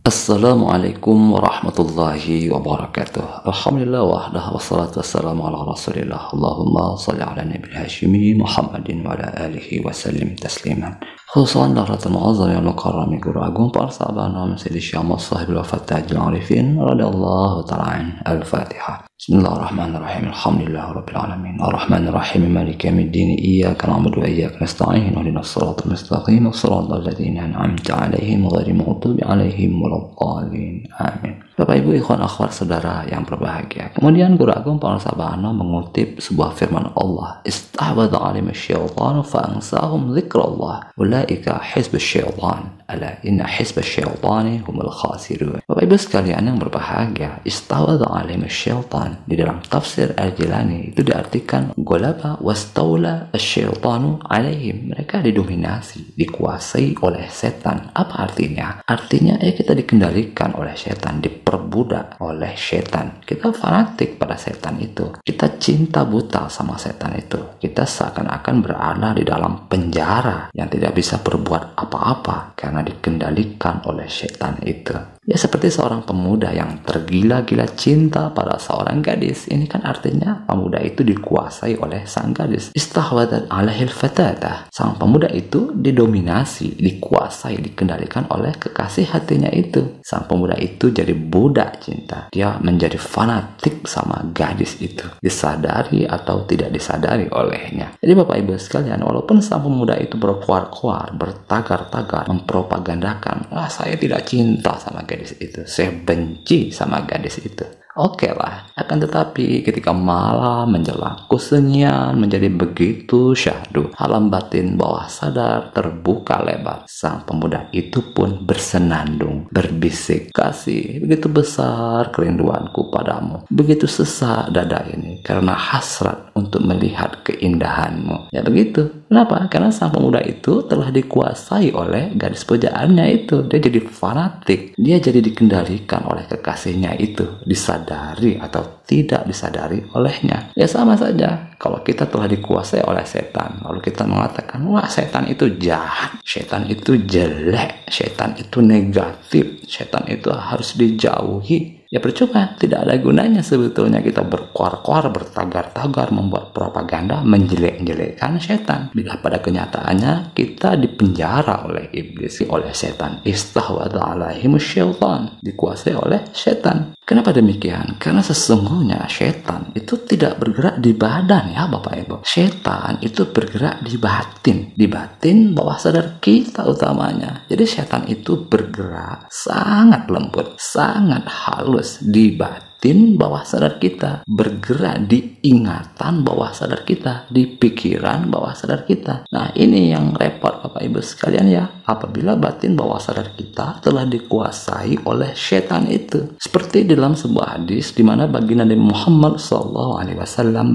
Assalamualaikum warahmatullahi wabarakatuh. Alhamdulillah wahdah wassalatu wassalamu ala rasulillah. Allahumma salli ala nabi hashimi Muhammadin wa ala alihi wa sallim tasliman. Khususan dahratul mu'azzam yang mukarrami guru agung para sahabat nama Sayyidi Syekh Ahmad sahibul wafat tajil arifin radhiyallahu ta'ala al-Fatihah. Bismillahirrahmanirrahim. Alhamdulillah rabbil alamin. Ar-Rahmanir-Rahim. Maliki yaumiddin. Iyyaka na'budu wa iyyaka nasta'in. Ihdinas siratal mustaqim. Shiratal ladzina an'amta 'alaihim ghairil maghdubi 'alaihim waladdallin. Amin. Bapak Ibu ikhwan akhwat saudara yang berbahagia. Kemudian guru agung para sahabat mengutip sebuah firman Allah, "Istahwadha 'alaihim asy-syaitanu fa'ansahum dzikrallah. Ulaika hizbus syaitan. Ala inna hizbas syaitani humul khasirun." Bapak Ibu sekalian yang berbahagia, istahwadha 'alaihim asy-syaitan di dalam tafsir Al-Jilani itu diartikan golaba wastawla asy-syaitanu 'alaihim. Mereka didominasi, dikuasai oleh setan. Apa artinya? Artinya kita dikendalikan oleh setan, diperbudak oleh setan. Kita fanatik pada setan itu. Kita cinta buta sama setan itu. Kita seakan-akan berada di dalam penjara yang tidak bisa berbuat apa-apa karena dikendalikan oleh setan itu. Ya seperti seorang pemuda yang tergila-gila cinta pada seorang gadis. Ini kan artinya pemuda itu dikuasai oleh sang gadis. Istahwadat alaihil fatata. Sang pemuda itu didominasi, dikuasai, dikendalikan oleh kekasih hatinya itu. Sang pemuda itu jadi budak cinta. Dia menjadi fanatik sama gadis itu. Disadari atau tidak disadari olehnya. Jadi Bapak Ibu sekalian, walaupun sang pemuda itu berkuar-kuar, bertagar-tagar, mempropagandakan, saya tidak cinta sama gadis itu, saya benci sama gadis itu. Oke lah, akan tetapi ketika malam menjelang kesunyian menjadi begitu syahdu, alam batin bawah sadar terbuka lebar. Sang pemuda itu pun bersenandung, berbisik, "Kasih, begitu besar kerinduanku padamu, begitu sesak dada ini karena hasrat untuk melihat keindahanmu." Ya begitu. Kenapa? Karena sang pemuda itu telah dikuasai oleh gadis pujaannya itu. Dia jadi fanatik, dia jadi dikendalikan oleh kekasihnya itu, disadari atau tidak disadari olehnya. Ya sama saja kalau kita telah dikuasai oleh setan, lalu kita mengatakan, wah setan itu jahat, setan itu jelek, setan itu negatif, setan itu harus dijauhi. Ya percuma, tidak ada gunanya sebetulnya kita berkuar-kuar, bertagar-tagar, membuat propaganda, menjelek-jelekkan setan. Bila pada kenyataannya kita dipenjara oleh iblis, oleh setan. Istahwadha alaihim syaitan, dikuasai oleh setan. Kenapa demikian? Karena sesungguhnya setan itu tidak bergerak di badan ya Bapak Ibu. Setan itu bergerak di batin. Di batin bawah sadar kita utamanya. Jadi setan itu bergerak sangat lembut, sangat halus di batin bawah sadar kita, bergerak di ingatan bawah sadar kita, di pikiran bawah sadar kita. Nah ini yang repot Bapak Ibu sekalian ya, apabila batin bawah sadar kita telah dikuasai oleh setan itu. Seperti dalam sebuah hadis di mana baginda Nabi Muhammad SAW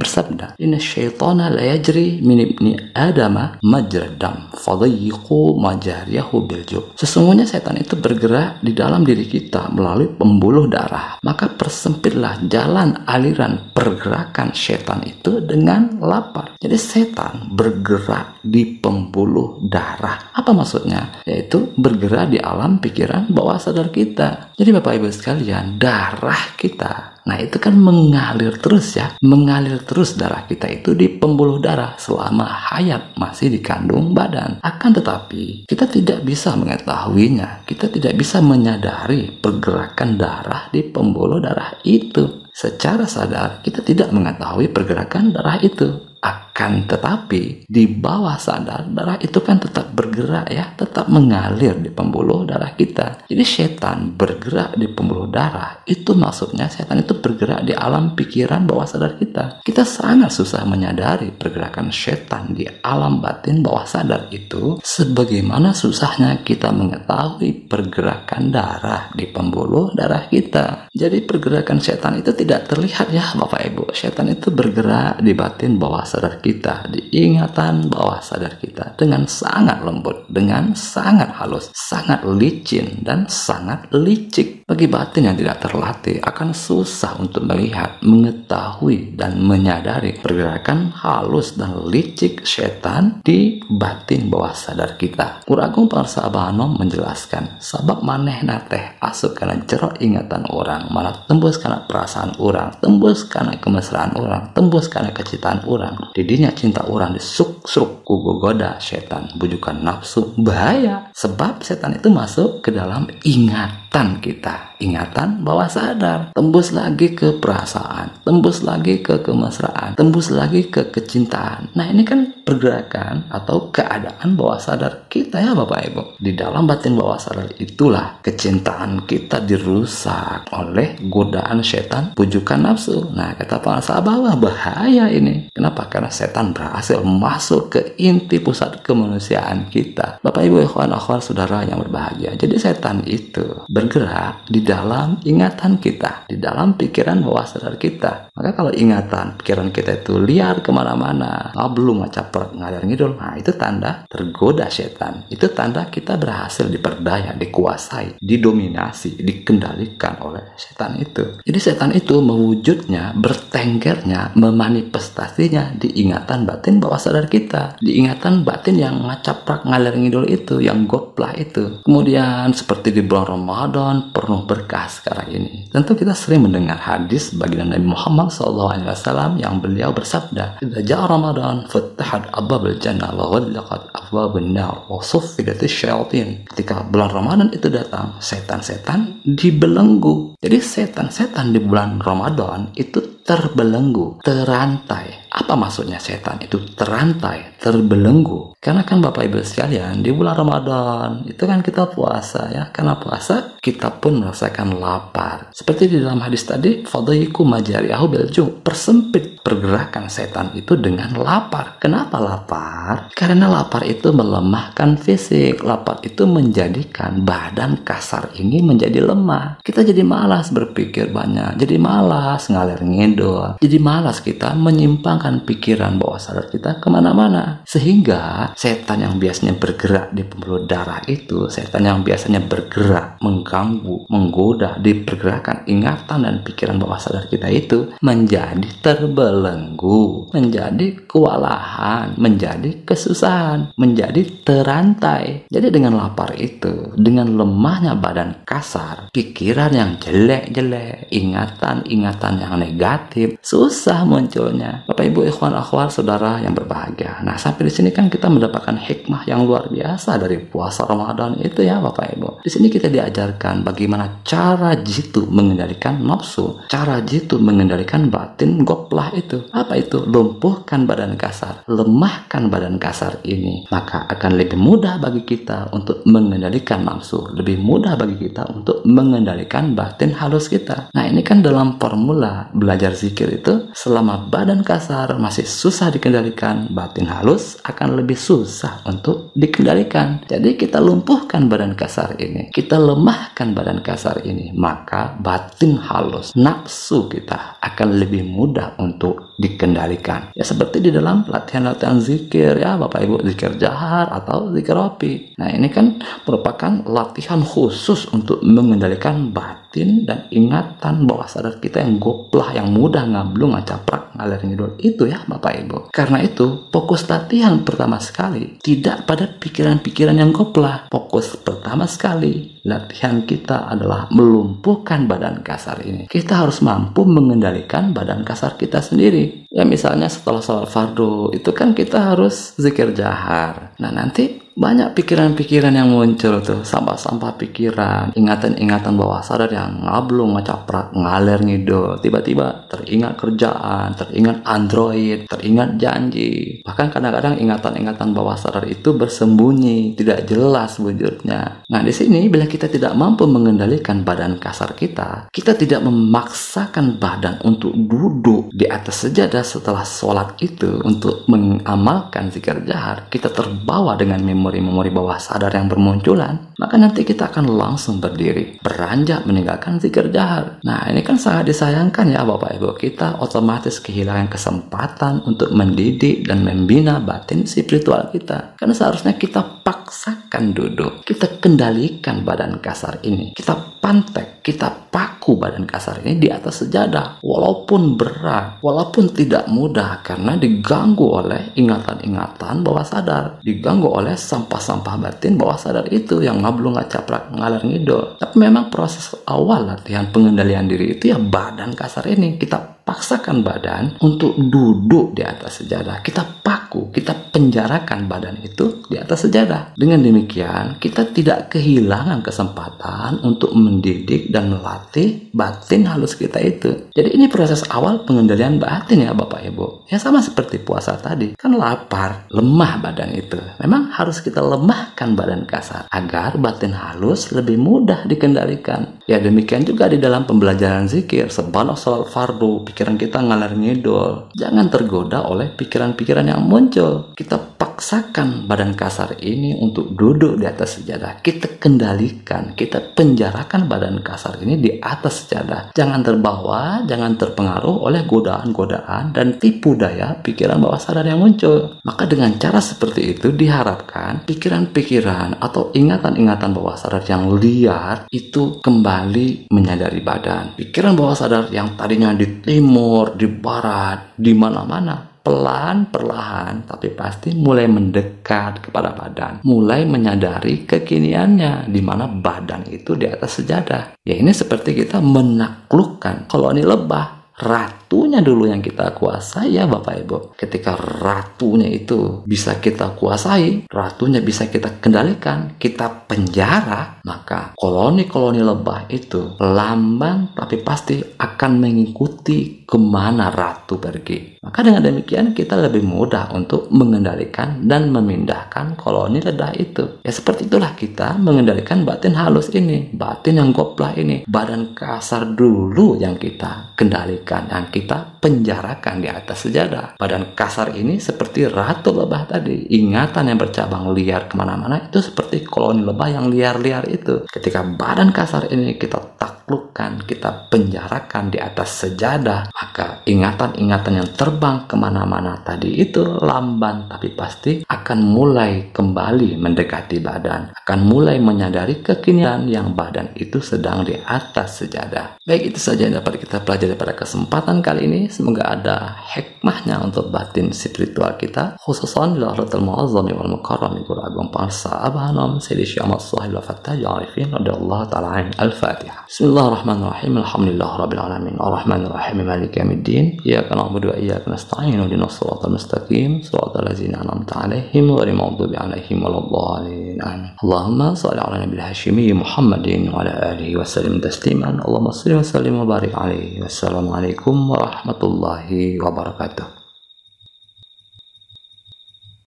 bersabda, "Inna syaitana la yajri min ibni adama majrad dam fadayyiqu majariyahu biljub." Sesungguhnya setan itu bergerak di dalam diri kita melalui pembuluh darah. Maka persempitlah jalan aliran pergerakan setan itu dengan lapar. Jadi setan bergerak di pembuluh darah. Apa maksudnya? Yaitu bergerak di alam pikiran bawah sadar kita. Jadi Bapak Ibu sekalian, darah kita, nah itu kan mengalir terus ya, mengalir terus darah kita itu di pembuluh darah selama hayat masih dikandung badan. Akan tetapi kita tidak bisa mengetahuinya, kita tidak bisa menyadari pergerakan darah di pembuluh darah itu. Secara sadar kita tidak mengetahui pergerakan darah itu. Akan tetapi di bawah sadar darah itu kan tetap bergerak ya, tetap mengalir di pembuluh darah kita. Jadi setan bergerak di pembuluh darah, itu maksudnya setan itu bergerak di alam pikiran bawah sadar kita. Kita sangat susah menyadari pergerakan setan di alam batin bawah sadar itu, sebagaimana susahnya kita mengetahui pergerakan darah di pembuluh darah kita. Jadi pergerakan setan itu tidak terlihat ya Bapak Ibu. Setan itu bergerak di batin bawah sadar kita kita, di ingatan bawah sadar kita dengan sangat lembut, dengan sangat halus, sangat licin, dan sangat licik. Bagi batin yang tidak terlatih akan susah untuk melihat, mengetahui, dan menyadari pergerakan halus dan licik setan di batin bawah sadar kita. Uragung Pangarsa Abah Anom menjelaskan, sabab manehna teh asup karena jero ingatan orang, malah tembus karena perasaan orang, tembus karena kemesraan orang, tembus karena kecintaan orang. Didinya cinta orang disuk-suk ku goda setan, bujukan nafsu, bahaya. Sebab setan itu masuk ke dalam ingatan kita, ingatan bawah sadar, tembus lagi ke perasaan, tembus lagi ke kemesraan, tembus lagi ke kecintaan. Nah, ini kan pergerakan atau keadaan bawah sadar kita ya Bapak Ibu. Di dalam batin bawah sadar itulah kecintaan kita dirusak oleh godaan setan, bujukan nafsu. Nah, kata Pangarsa Abah, bahaya ini. Kenapa? Karena setan berhasil masuk ke inti pusat kemanusiaan kita. Bapak Ibu, ikhwan akhwat saudara yang berbahagia. Jadi setan itu bergerak di dalam ingatan kita, di dalam pikiran bawah sadar kita. Maka kalau ingatan pikiran kita itu liar kemana-mana, belum caprek ngalir ngidul, nah itu tanda tergoda setan. Itu tanda kita berhasil diperdaya, dikuasai, didominasi, dikendalikan oleh setan itu. Jadi setan itu mewujudnya, bertenggernya, memanifestasinya di ingatan batin bawah sadar kita, di ingatan batin yang ngacaprak ngalir ngidul itu, yang goplah itu. Kemudian seperti di bulan Ramadan penuh berkah sekarang ini, tentu kita sering mendengar hadis baginda Nabi Muhammad SAW yang beliau bersabda, "Idza ja'a Ramadan fatahat abwabul jannah wa ghallaqat abwabun nar wa suffidatis syayatin." Ketika bulan Ramadan itu datang, setan-setan dibelenggu. Jadi setan-setan di bulan Ramadan itu terbelenggu, terantai. Apa maksudnya setan itu terantai, terbelenggu? Karena kan Bapak Ibu sekalian, di bulan Ramadan itu kan kita puasa ya. Karena puasa kita pun merasakan lapar. Seperti di dalam hadis tadi, fadaiku majariahu bilju, persempit pergerakan setan itu dengan lapar. Kenapa lapar? Karena lapar itu melemahkan fisik. Lapar itu menjadikan badan kasar ini menjadi lemah. Kita jadi malas berpikir banyak, jadi malas ngalir ngidul, jadi malas kita menyimpangkan pikiran bawah sadar kita kemana-mana. Sehingga setan yang biasanya bergerak di pembuluh darah itu, setan yang biasanya bergerak, mengganggu, menggoda di pergerakan ingatan dan pikiran bawah sadar kita itu menjadi terbelenggu, menjadi kewalahan, menjadi kesusahan, menjadi terantai. Jadi dengan lapar itu, dengan lemahnya badan kasar, pikiran yang jelek-jelek, ingatan-ingatan yang negatif, susah munculnya. Bapak Ibu, ikhwan akhwat saudara yang berbahagia. Nah, sampai di sini kan kita mendapatkan hikmah yang luar biasa dari puasa Ramadan itu ya Bapak Ibu. Di sini kita diajarkan bagaimana cara jitu mengendalikan nafsu, cara jitu mengendalikan batin goplah itu. Apa itu? Lumpuhkan badan kasar, lemahkan badan kasar ini. Maka akan lebih mudah bagi kita untuk mengendalikan nafsu, lebih mudah bagi kita untuk mengendalikan batin halus kita. Nah, ini kan dalam formula belajar zikir itu, selama badan kasar masih susah dikendalikan, batin halus akan lebih susah untuk dikendalikan. Jadi kita lumpuhkan badan kasar ini, kita lemahkan badan kasar ini, maka batin halus, nafsu kita akan lebih mudah untuk dikendalikan. Ya seperti di dalam latihan-latihan zikir ya Bapak Ibu, zikir jahar atau zikir ropi. Nah, ini kan merupakan latihan khusus untuk mengendalikan batin dan ingatan bawah sadar kita yang goplah, yang mudah ngablung, ngacaprak, ngalir ngidul itu ya Bapak Ibu. Karena itu fokus latihan pertama sekali tidak pada pikiran-pikiran yang goplah. Fokus pertama sekali latihan kita adalah melumpuhkan badan kasar ini. Kita harus mampu mengendalikan badan kasar kita sendiri. Ya misalnya setelah sholat fardu itu kan kita harus zikir jahar. Nah, nanti banyak pikiran-pikiran yang muncul tuh, sampah-sampah pikiran, ingatan-ingatan bawah sadar yang ngablung, ngacaprak, ngalir ngidul. Tiba-tiba teringat kerjaan, teringat Android, teringat janji. Bahkan kadang-kadang ingatan-ingatan bawah sadar itu bersembunyi, tidak jelas wujudnya. Nah, di sini bila kita tidak mampu mengendalikan badan kasar kita, kita tidak memaksakan badan untuk duduk di atas sejadah setelah sholat itu untuk mengamalkan zikir jahar, kita terbawa dengan memori memori-memori bawah sadar yang bermunculan, maka nanti kita akan langsung berdiri, beranjak meninggalkan zikir jahar. Nah, ini kan sangat disayangkan ya Bapak Ibu, kita otomatis kehilangan kesempatan untuk mendidik dan membina batin spiritual kita. Karena seharusnya kita paksakan duduk, kita kendalikan badan kasar ini, kita pantek, kita paku badan kasar ini di atas sejadah, walaupun berat, walaupun tidak mudah, karena diganggu oleh ingatan-ingatan bawah sadar, diganggu oleh sampah-sampah batin bawah sadar itu yang ngablung ngacaprak ngalar ngidul. Tapi memang proses awal latihan pengendalian diri itu ya badan kasar ini, kita paksakan badan untuk duduk di atas sejadah, kita paku, kita penjarakan badan itu di atas sejadah. Dengan demikian kita tidak kehilangan kesempatan untuk mendidik dan melatih batin halus kita itu. Jadi ini proses awal pengendalian batin ya Bapak Ibu. Ya sama seperti puasa tadi, kan lapar, lemah badan itu. Memang harus kita lemahkan badan kasar agar batin halus lebih mudah dikendalikan. Ya demikian juga di dalam pembelajaran zikir, sebanyak salat fardu, pikiran kita ngalar ngidul. Jangan tergoda oleh pikiran-pikiran yang muncul. Kita paksakan badan kasar ini untuk duduk di atas sejadah. Kita kendalikan, kita penjarakan badan kasar ini di atas sejadah. Jangan terbawa, jangan terpengaruh oleh godaan-godaan dan tipu daya pikiran bawah sadar yang muncul. Maka dengan cara seperti itu diharapkan pikiran-pikiran atau ingatan-ingatan bawah sadar yang liar itu kembali menyadari badan. Pikiran bawah sadar yang tadinya di timur, di barat, di mana-mana, perlahan tapi pasti mulai mendekat kepada badan, mulai menyadari kekiniannya di mana badan itu di atas sejadah. Ya ini seperti kita menaklukkan koloni lebah. Ratunya dulu yang kita kuasai ya Bapak Ibu. Ketika ratunya itu bisa kita kuasai, ratunya bisa kita kendalikan, kita penjara, maka koloni-koloni lebah itu lamban tapi pasti akan mengikuti kemana ratu pergi. Maka dengan demikian kita lebih mudah untuk mengendalikan dan memindahkan koloni lebah itu. Ya seperti itulah kita mengendalikan batin halus ini, batin yang goplah ini. Badan kasar dulu yang kita kendalikan, yang kita penjarakan di atas sejadah. Badan kasar ini seperti ratu lebah tadi. Ingatan yang bercabang liar kemana-mana itu seperti koloni lebah yang liar-liar itu. Ketika badan kasar ini kita taklukkan, kita penjarakan di atas sejadah, maka ingatan-ingatan yang terbang kemana-mana tadi itu lamban tapi pasti akan mulai kembali mendekati badan, akan mulai menyadari kekinian yang badan itu sedang di atas sejadah. Baik, itu saja yang dapat kita pelajari pada kesempatan kali ini. Semoga ada hikmahnya untuk batin spiritual kita, khususan di Lahlatul Mu'azzami wal Mukarrami Guru Agung Pangsa Abhanom Sayyidi Syekh Ahmad Shahil wa Fattah Arifin radhiyallahu ta'ala anhu. Al-Fatihah. Bismillahirrahmanirrahim. Alhamdulillah rabbil alamin. Arrahmanirrahim. Maliki yaumiddin. Iyyaka na'budu wa iyyaka nasta'in. Ihdinas siratal mustaqim. Siratal ladzina an'amta 'alaihim ghairil maghdubi 'alaihim waladdallin. Amin. Allahumma shalli 'ala nabiyil hashimi Muhammadin wa 'ala alihi wa sallim tasliman. Allahumma shalli wa sallim wa barik 'alaihi. Wassalamualaikum warahmatullahi wabarakatuh.